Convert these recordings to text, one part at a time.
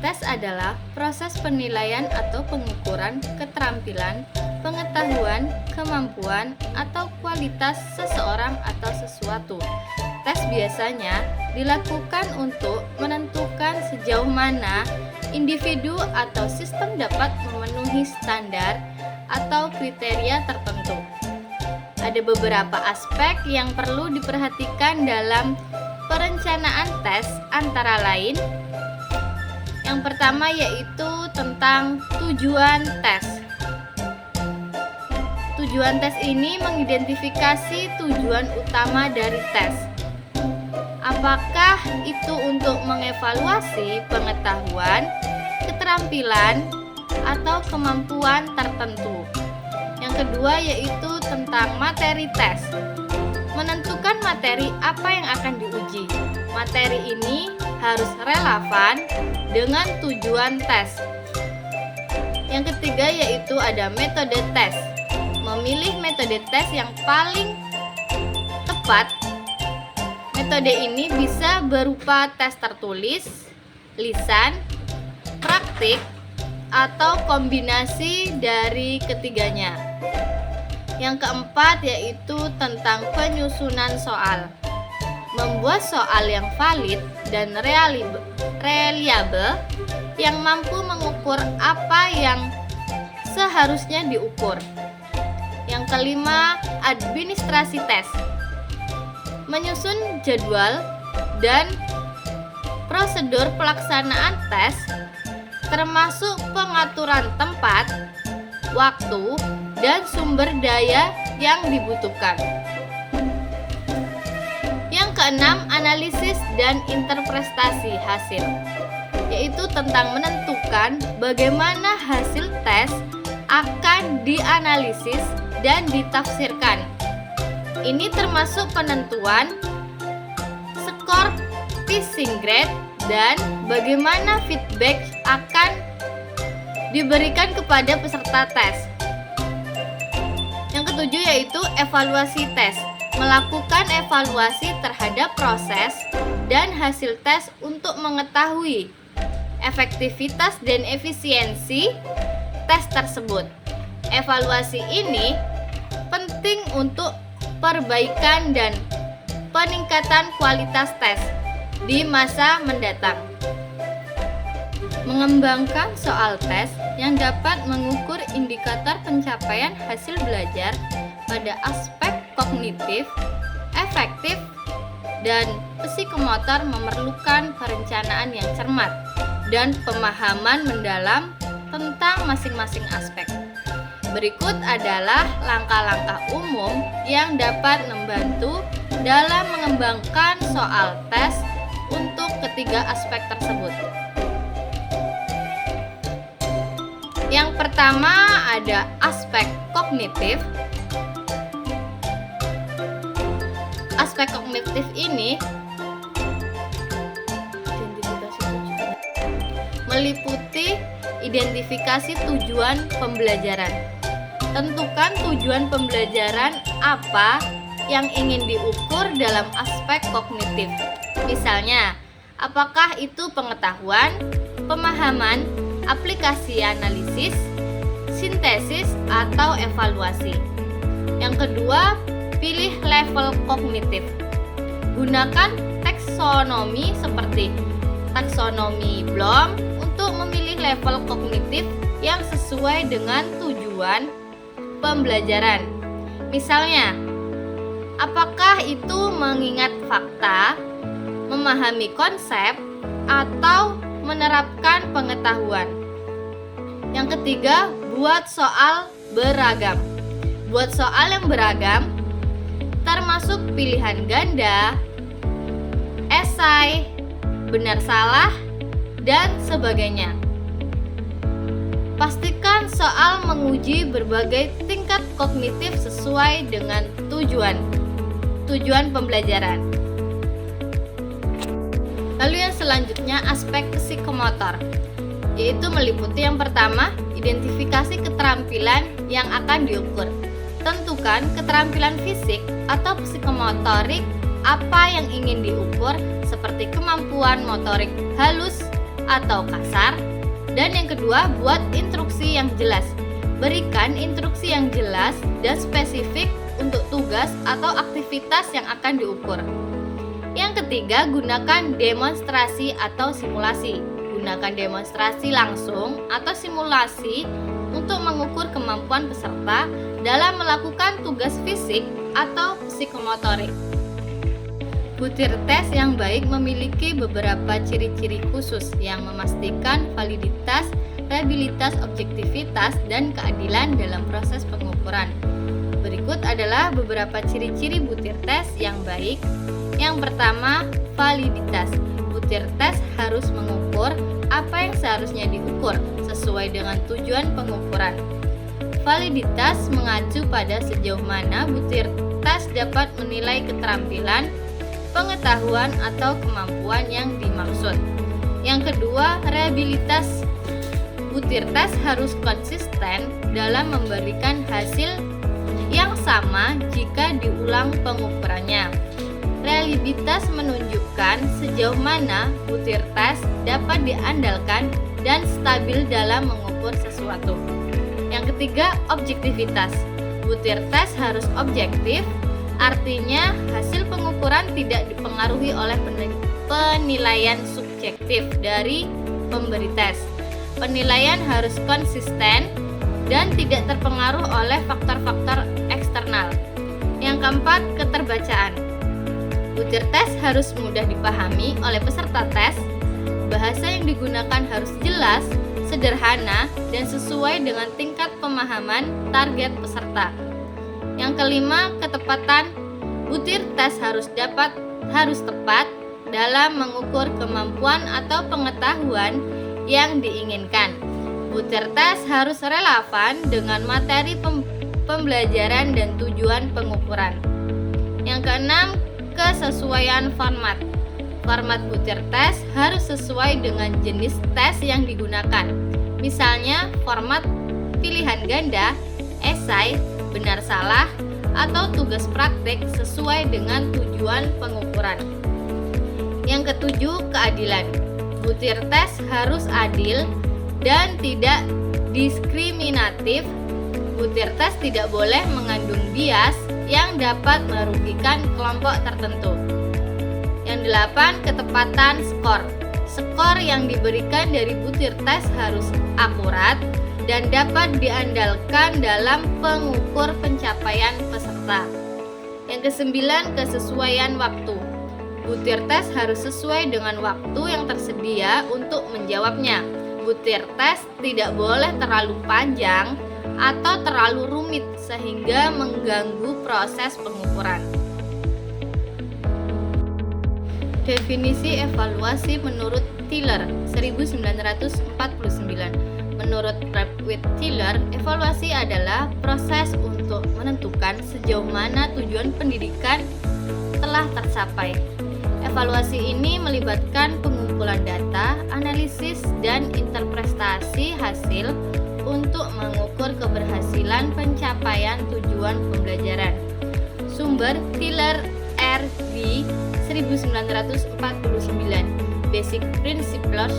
Tes adalah proses penilaian atau pengukuran keterampilan, pengetahuan, kemampuan, atau kualitas seseorang atau sesuatu. Tes biasanya dilakukan untuk menentukan sejauh mana individu atau sistem dapat memenuhi standar atau kriteria tertentu. Ada beberapa aspek yang perlu diperhatikan dalam perencanaan tes, antara lain yang pertama yaitu tentang tujuan tes. Tujuan tes ini mengidentifikasi tujuan utama dari tes. Apakah itu untuk mengevaluasi pengetahuan, keterampilan, atau kemampuan tertentu. Yang kedua yaitu tentang materi tes. Menentukan materi apa yang akan diuji. Materi ini harus relevan dengan tujuan tes. Yang ketiga yaitu ada metode tes. Memilih metode tes yang paling tepat. Metode ini bisa berupa tes tertulis, lisan, praktik, atau kombinasi dari ketiganya. Yang keempat yaitu tentang penyusunan soal. Membuat soal yang valid dan reliable yang mampu mengukur apa yang seharusnya diukur. Yang kelima, administrasi tes. Menyusun jadwal dan prosedur pelaksanaan tes termasuk pengaturan tempat, waktu, dan sumber daya yang dibutuhkan. Yang keenam, analisis dan interpretasi hasil, yaitu tentang menentukan bagaimana hasil tes akan dianalisis dan ditafsirkan. Ini termasuk penentuan skor passing grade dan bagaimana feedback akan diberikan kepada peserta tes. Yang ketujuh yaitu evaluasi tes. Melakukan evaluasi terhadap proses dan hasil tes untuk mengetahui efektivitas dan efisiensi tes tersebut. Evaluasi ini penting untuk perbaikan dan peningkatan kualitas tes di masa mendatang. Mengembangkan soal tes yang dapat mengukur indikator pencapaian hasil belajar pada aspek kognitif, efektif, dan psikomotor memerlukan perencanaan yang cermat dan pemahaman mendalam tentang masing-masing aspek. Berikut adalah langkah-langkah umum yang dapat membantu dalam mengembangkan soal tes untuk ketiga aspek tersebut. Yang pertama ada aspek kognitif. Aspek kognitif ini meliputi identifikasi tujuan pembelajaran. Tentukan tujuan pembelajaran apa yang ingin diukur dalam aspek kognitif. Misalnya, apakah itu pengetahuan, pemahaman, aplikasi analisis, sintesis, atau evaluasi. Yang kedua, pilih level kognitif. Gunakan taksonomi seperti taksonomi Bloom untuk memilih level kognitif yang sesuai dengan tujuan pembelajaran. Misalnya, apakah itu mengingat fakta, memahami konsep, atau menerapkan pengetahuan. Yang ketiga, buat soal beragam. Buat soal yang beragam termasuk pilihan ganda, esai, benar salah, dan sebagainya. Pastikan soal menguji berbagai tingkat kognitif sesuai dengan tujuan pembelajaran. Lalu yang selanjutnya aspek psikomotor, yaitu meliputi yang pertama, identifikasi keterampilan yang akan diukur. Tentukan keterampilan fisik atau psikomotorik apa yang ingin diukur, seperti kemampuan motorik halus atau kasar. Dan yang kedua, buat instruksi yang jelas. Berikan instruksi yang jelas dan spesifik untuk tugas atau aktivitas yang akan diukur. Yang ketiga, gunakan demonstrasi atau simulasi. Gunakan demonstrasi langsung atau simulasi untuk mengukur kemampuan peserta dalam melakukan tugas fisik atau psikomotorik. Butir tes yang baik memiliki beberapa ciri-ciri khusus yang memastikan validitas, reliabilitas, objektivitas, dan keadilan dalam proses pengukuran. Berikut adalah beberapa ciri-ciri butir tes yang baik. Yang pertama, validitas. Butir tes harus mengukur apa yang seharusnya diukur sesuai dengan tujuan pengukuran. Validitas mengacu pada sejauh mana butir tes dapat menilai keterampilan, pengetahuan atau kemampuan yang dimaksud. Yang kedua, reliabilitas. Butir tes harus konsisten dalam memberikan hasil yang sama jika diulang pengukurannya. Reliabilitas menunjukkan sejauh mana butir tes dapat diandalkan dan stabil dalam mengukur sesuatu. Yang ketiga, objektivitas. Butir tes harus objektif, artinya hasil pengukuran tidak dipengaruhi oleh penilaian subjektif dari pemberi tes. Penilaian harus konsisten dan tidak terpengaruh oleh faktor-faktor eksternal. Yang keempat, keterbacaan. Butir tes harus mudah dipahami oleh peserta tes. Bahasa yang digunakan harus jelas, sederhana, dan sesuai dengan tingkat pemahaman target peserta. Yang kelima, ketepatan. Butir tes harus tepat dalam mengukur kemampuan atau pengetahuan yang diinginkan. Butir tes harus relevan dengan materi pembelajaran dan tujuan pengukuran. Yang keenam, kesesuaian format. Format butir tes harus sesuai dengan jenis tes yang digunakan. Misalnya, format pilihan ganda, esai, benar salah, atau tugas praktik sesuai dengan tujuan pengukuran. Yang ketujuh, keadilan. Butir tes harus adil dan tidak diskriminatif. Butir tes tidak boleh mengandung bias yang dapat merugikan kelompok tertentu. Yang delapan, ketepatan skor. Skor yang diberikan dari butir tes harus akurat dan dapat diandalkan dalam pengukur pencapaian peserta. Yang kesembilan, kesesuaian waktu. Butir tes harus sesuai dengan waktu yang tersedia untuk menjawabnya. Butir tes tidak boleh terlalu panjang atau terlalu rumit sehingga mengganggu proses pengukuran. Definisi evaluasi menurut Tiller 1949. Menurut Tiller, evaluasi adalah proses untuk menentukan sejauh mana tujuan pendidikan telah tercapai. Evaluasi ini melibatkan pengumpulan data, analisis, dan interpretasi hasil untuk mengukur keberhasilan pencapaian tujuan pembelajaran. Sumber Tiller R.B. 1949, Basic Principles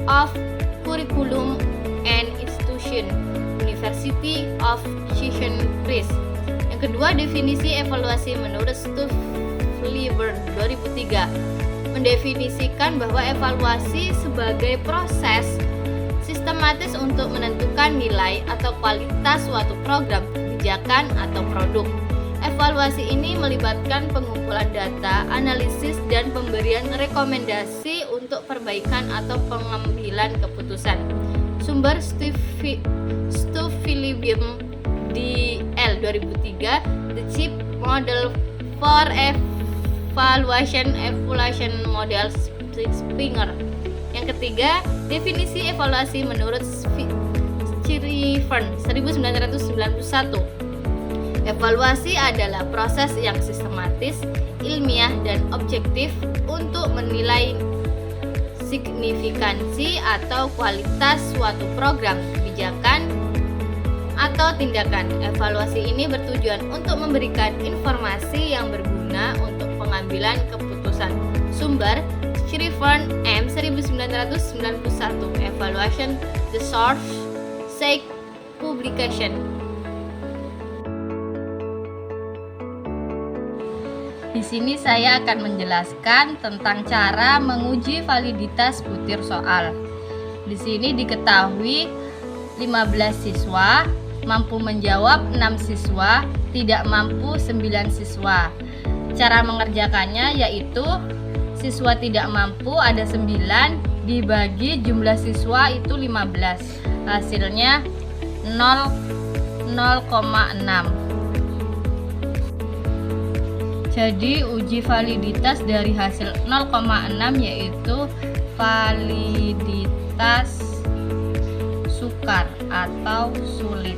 of Curriculum and Institution, University of Chicago Press. Yang kedua, definisi evaluasi menurut Stufliber 2003 mendefinisikan bahwa evaluasi sebagai proses sistematis untuk menentukan nilai atau kualitas suatu program, kebijakan, atau produk. Evaluasi ini melibatkan pengumpulan data, analisis, dan pemberian rekomendasi untuk perbaikan atau pengambilan keputusan. Sumber Stufliber DL 2003, The Chief Model for Evaluation Model Springer. Yang ketiga, definisi evaluasi menurut Schrieffer 1991. Evaluasi adalah proses yang sistematis, ilmiah, dan objektif untuk menilai signifikansi atau kualitas suatu program, kebijakan, atau tindakan. Evaluasi ini bertujuan untuk memberikan informasi yang berguna untuk pengambilan keputusan. Sumber Shreveport M 1991. Evaluation the source say publication. Di sini saya akan menjelaskan tentang cara menguji validitas butir soal. Di sini diketahui 15 siswa, mampu menjawab 6 siswa, tidak mampu 9 siswa. Cara mengerjakannya yaitu siswa tidak mampu ada 9 dibagi jumlah siswa itu 15. Hasilnya 0,6. Jadi uji validitas dari hasil 0,6 yaitu validitas sukar atau sulit.